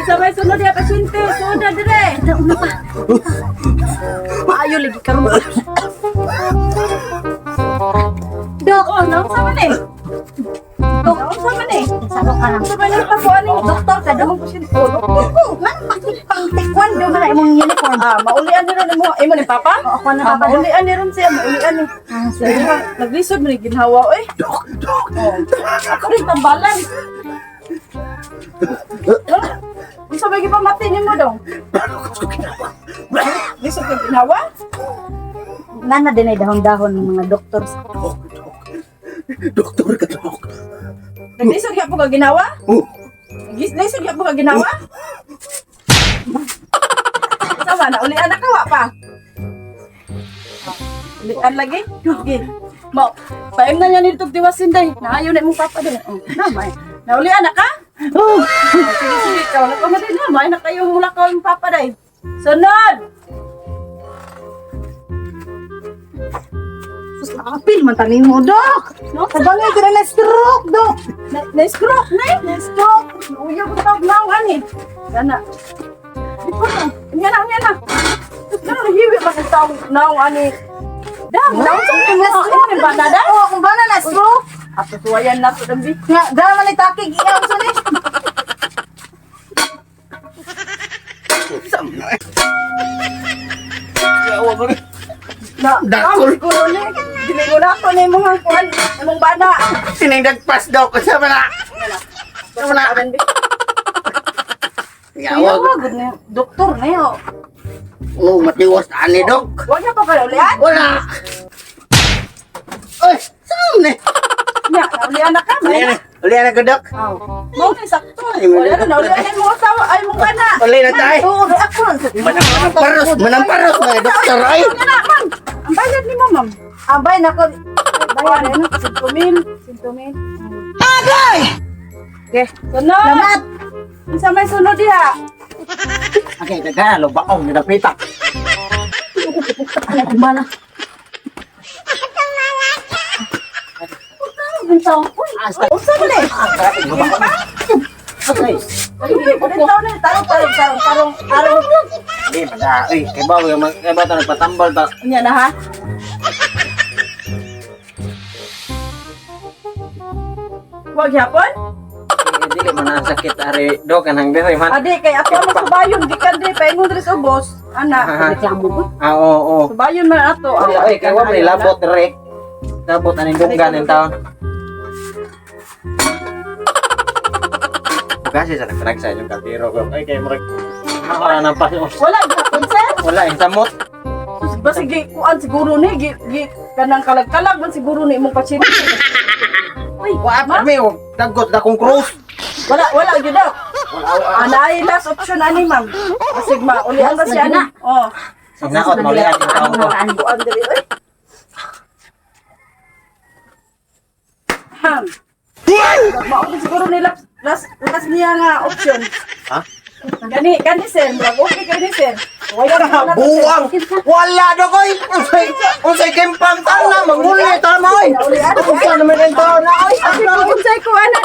Sabay sunod ya pasyente. Sudah dire. Una pa. Maayo lagi karon. Dok, Oh, nang sama ni. Dok, sama ni. salo ka lang. Sabay lang pa ko ani. Doktor ka, dok. Oh, doktor ko. Man, pang taekwondo man na imong uniform. Maulian ni ron mo. Imo ni papa? O, ako na papa. Maulian ni ron siya, maulian ni. Sige ha, naglisod mo ni ginhawa oy. Dok. Ako rin tambalan. Bisa bagi pamati ni mo dong. Paano ko ginawa? Lisod ka ginhawa? Nana din ay dahon-dahon ng mga doktor. Dok. Doktor ka, Dok. Naglisod ka po ka ginawa? Oh. Naglisod ka po ka ginawa? Sama na, ulian na kawa pa. Ulian lagi? Sige. Mo, paim na niya nito tiwasin day. Naayo na mong papa din. Namay. Naulian na ka? Sige, sige. Ikaw na ka na din. Namay na kayo mula ka yung papa day. Sunod! Sus, nakapil man tanin mo, dok. No? Sabangay ka na stroke, dok. Na-stroke na eh. Na-stroke. Uyaw ko tawag na ang ani. Sana. Yan na. Ano hiwi ba sa tawag na ang ani? Dam, daw sa na-stroke. Ba na da? Oo, kung ba na stroke? At tuwayan na to dambi. Nga, dahil man itakig iyaw sa ni. Yawa mo rin. Na, Dakol. siguro ni. Dili na to ni mga kuan, imong bana. Sinindagpas daw ko sa mana. Wala ka dambi. Yawa. Gud na doktor na yo. Oh, matiwas na ni, Dok. Wa na pa kayo ulian? Wala. Oy, saan ni? Nya, ulian na ka. Ulian na ko, Dok. Mo ni sakto. Ay, mo Wala na. na ulian mo tawa ay mong bana. Uli na tayo. Oo, ako lang sa Manamparos, mga doktor, ay. Ano na, ma'am? Ang bayad ni mo, ma'am. Abay, nako. Bayad ano? 5,000. Okay. Sunod! Salamat. Isa may sunod diha. Okay, kagaya, lubaong, minapitak. Ano kung ba na? Unsa man eh? Okay. Ulit na, tarong. Hindi, mada. Uy, kay ba ito nagpatambal ta? Unya na ha? Huwag yapon? Dili man ang sakit, ari. Dok, kanang diri man. Adi, kay ako mo subayon, di ka di, paingon diri sa ubos. Ana, Reklamo ko. Oo. subayon man ato. Ay, kay wa may labot, diri. Labot, aning dunggan yung taon. Kasi sa nagtrag sa inyong kaltiro ko. Ay, kay mo rin. Wala nang pasos. Wala yapon, sir. Wala, yung samot. Ba sige, kuan siguro ni, kanang kalag-kalag man siguro ni imong pasyente. Uy, Wala, may dagot na kong krus. wala gyud daw. Ay last option ani ma'am. Kasi ulian ba siya na? Oh. Sinaot, maulian yung taon ko. Kuan diri oy. Ham. Mao siguro ni last niya nga option. Ha? Kani sir, okay kani sir. Wala na Buang! Wala na ko! Unsay kempang taon na! Manguli tayo mo! Unsay naman yung taon na! Unsay ko ana?